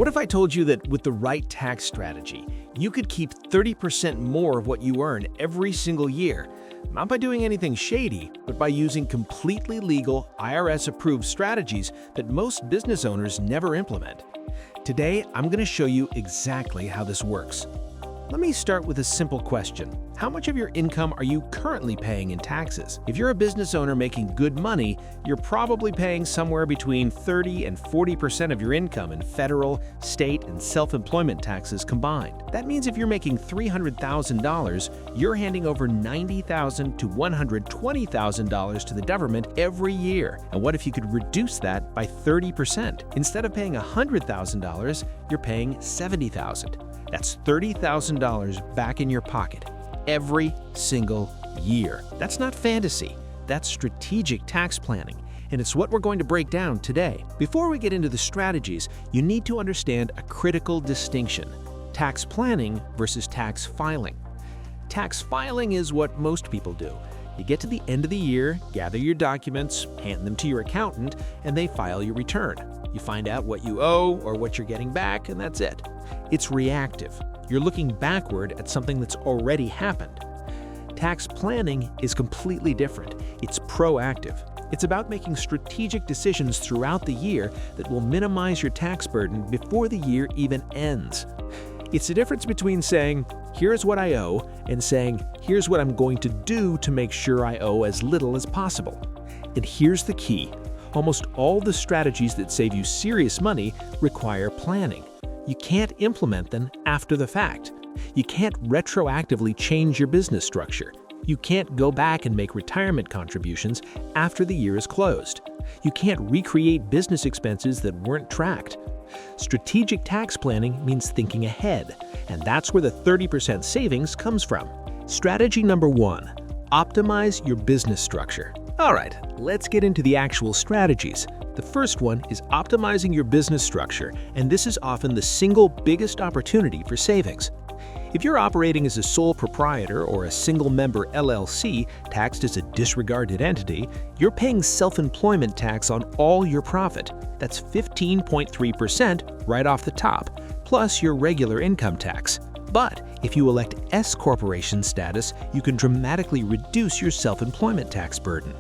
What if I told you that with the right tax strategy, you could keep 30% more of what you earn every single year? Not by doing anything shady, but by using completely legal, IRS-approved strategies that most business owners never implement. Today, I'm going to show you exactly how this works. Let me start with a simple question. How much of your income are you currently paying in taxes? If you're a business owner making good money, you're probably paying somewhere between 30 and 40% of your income in federal, state, and self-employment taxes combined. That means if you're making $300,000, you're handing over $90,000 to $120,000 to the government every year. And what if you could reduce that by 30%? Instead of paying $100,000, you're paying $70,000. That's $30,000 back in your pocket every single year. That's not fantasy. That's strategic tax planning, and it's what we're going to break down today. Before we get into the strategies, you need to understand a critical distinction: tax planning versus tax filing. Tax filing is what most people do. You get to the end of the year, gather your documents, hand them to your accountant, and they file your return. You find out what you owe or what you're getting back, and that's it. It's reactive. You're looking backward at something that's already happened. Tax planning is completely different. It's proactive. It's about making strategic decisions throughout the year that will minimize your tax burden before the year even ends. It's the difference between saying, "Here's what I owe," and saying, "Here's what I'm going to do to make sure I owe as little as possible." And here's the key. Almost all the strategies that save you serious money require planning. You can't implement them after the fact. You can't retroactively change your business structure. You can't go back and make retirement contributions after the year is closed. You can't recreate business expenses that weren't tracked. Strategic tax planning means thinking ahead, and that's where the 30% savings comes from. Strategy number 1, optimize your business structure. All right, let's get into the actual strategies. The first one is optimizing your business structure, and this is often the single biggest opportunity for savings. If you're operating as a sole proprietor or a single-member LLC taxed as a disregarded entity, you're paying self-employment tax on all your profit. That's 15.3% right off the top, plus your regular income tax. But if you elect S-Corporation status, you can dramatically reduce your self-employment tax burden.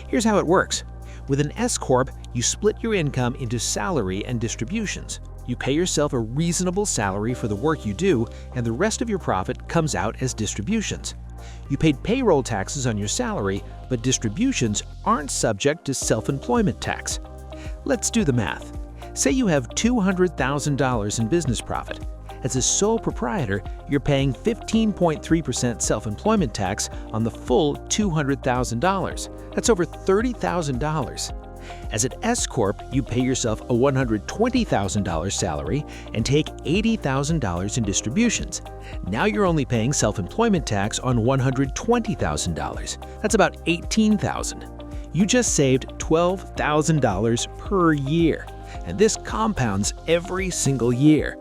Here's how it works. With an S-Corp, you split your income into salary and distributions. You pay yourself a reasonable salary for the work you do, and the rest of your profit comes out as distributions. You paid payroll taxes on your salary, but distributions aren't subject to self-employment tax. Let's do the math. Say you have $200,000 in business profit. As a sole proprietor, you're paying 15.3% self-employment tax on the full $200,000. That's over $30,000. As an S-Corp, you pay yourself a $120,000 salary and take $80,000 in distributions. Now you're only paying self-employment tax on $120,000. That's about $18,000. You just saved $12,000 per year, and this compounds every single year.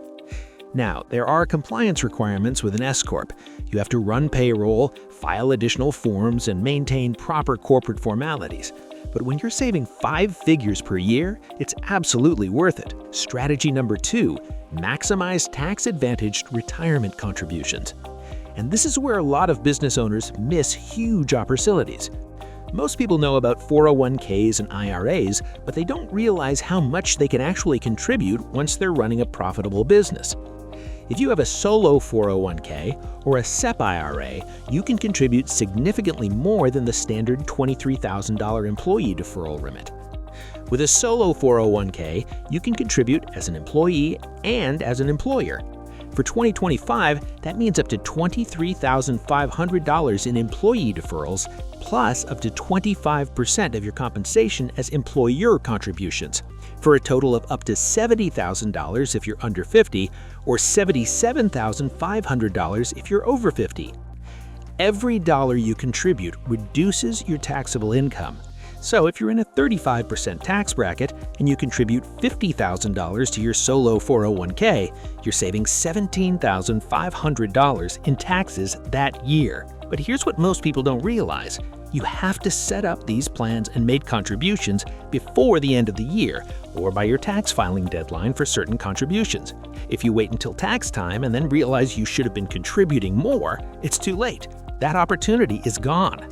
Now, there are compliance requirements with an S-Corp. You have to run payroll, file additional forms, and maintain proper corporate formalities. But when you're saving 5 figures per year, it's absolutely worth it. Strategy number 2, maximize tax-advantaged retirement contributions. And this is where a lot of business owners miss huge opportunities. Most people know about 401ks and IRAs, but they don't realize how much they can actually contribute once they're running a profitable business. If you have a solo 401k or a SEP IRA, you can contribute significantly more than the standard $23,000 employee deferral limit. With a solo 401k, you can contribute as an employee and as an employer. For 2025, that means up to $23,500 in employee deferrals, plus up to 25% of your compensation as employer contributions, for a total of up to $70,000 if you're under 50, or $77,500 if you're over 50. Every dollar you contribute reduces your taxable income. So if you're in a 35% tax bracket and you contribute $50,000 to your solo 401k, you're saving $17,500 in taxes that year. But here's what most people don't realize. You have to set up these plans and make contributions before the end of the year or by your tax filing deadline for certain contributions. If you wait until tax time and then realize you should have been contributing more, it's too late. That opportunity is gone.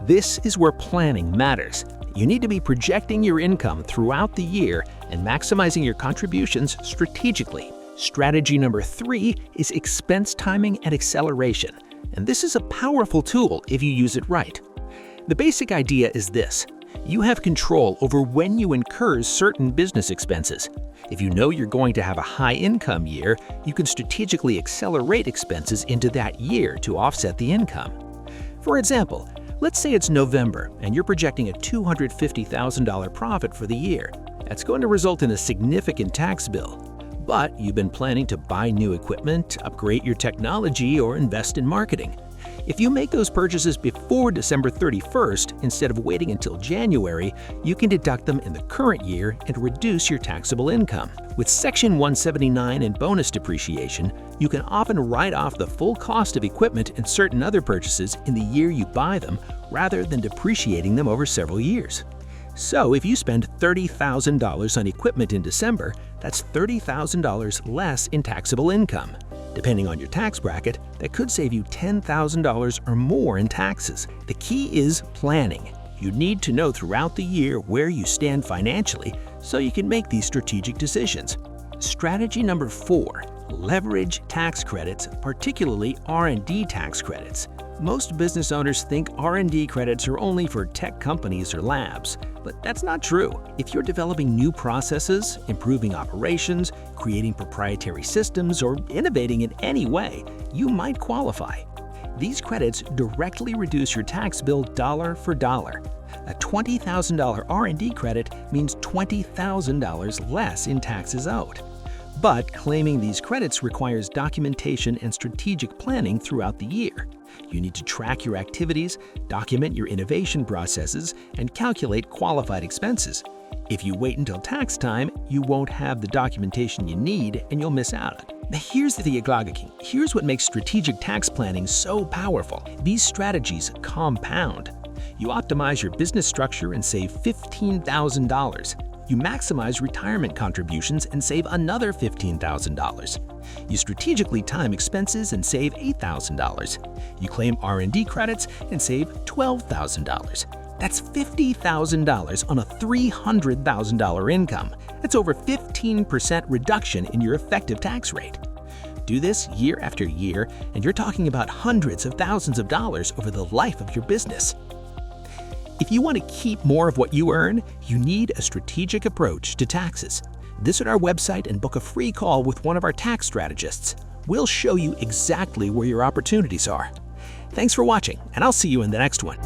This is where planning matters. You need to be projecting your income throughout the year and maximizing your contributions strategically. Strategy number 3 is expense timing and acceleration. And this is a powerful tool if you use it right. The basic idea is this. You have control over when you incur certain business expenses. If you know you're going to have a high income year, you can strategically accelerate expenses into that year to offset the income. For example, let's say it's November and you're projecting a $250,000 profit for the year. That's going to result in a significant tax bill. But you've been planning to buy new equipment, upgrade your technology, or invest in marketing. If you make those purchases before December 31st instead of waiting until January, you can deduct them in the current year and reduce your taxable income. With Section 179 and bonus depreciation, you can often write off the full cost of equipment and certain other purchases in the year you buy them rather than depreciating them over several years. So if you spend $30,000 on equipment in December, that's $30,000 less in taxable income. Depending on your tax bracket, that could save you $10,000 or more in taxes. The key is planning. You need to know throughout the year where you stand financially so you can make these strategic decisions. Strategy number 4, leverage tax credits, particularly R&D tax credits. Most business owners think R&D credits are only for tech companies or labs, but that's not true. If you're developing new processes, improving operations, creating proprietary systems, or innovating in any way, you might qualify. These credits directly reduce your tax bill dollar for dollar. A $20,000 R&D credit means $20,000 less in taxes owed. But claiming these credits requires documentation and strategic planning throughout the year. You need to track your activities, document your innovation processes, and calculate qualified expenses. If you wait until tax time, you won't have the documentation you need and you'll miss out. Here's what makes strategic tax planning so powerful. These strategies compound. You optimize your business structure and save $15,000. You maximize retirement contributions and save another $15,000. You strategically time expenses and save $8,000. You claim R&D credits and save $12,000. That's $50,000 on a $300,000 income. That's over 15% reduction in your effective tax rate. Do this year after year, and you're talking about hundreds of thousands of dollars over the life of your business. If you want to keep more of what you earn, you need a strategic approach to taxes. Visit our website and book a free call with one of our tax strategists. We'll show you exactly where your opportunities are. Thanks for watching, and I'll see you in the next one.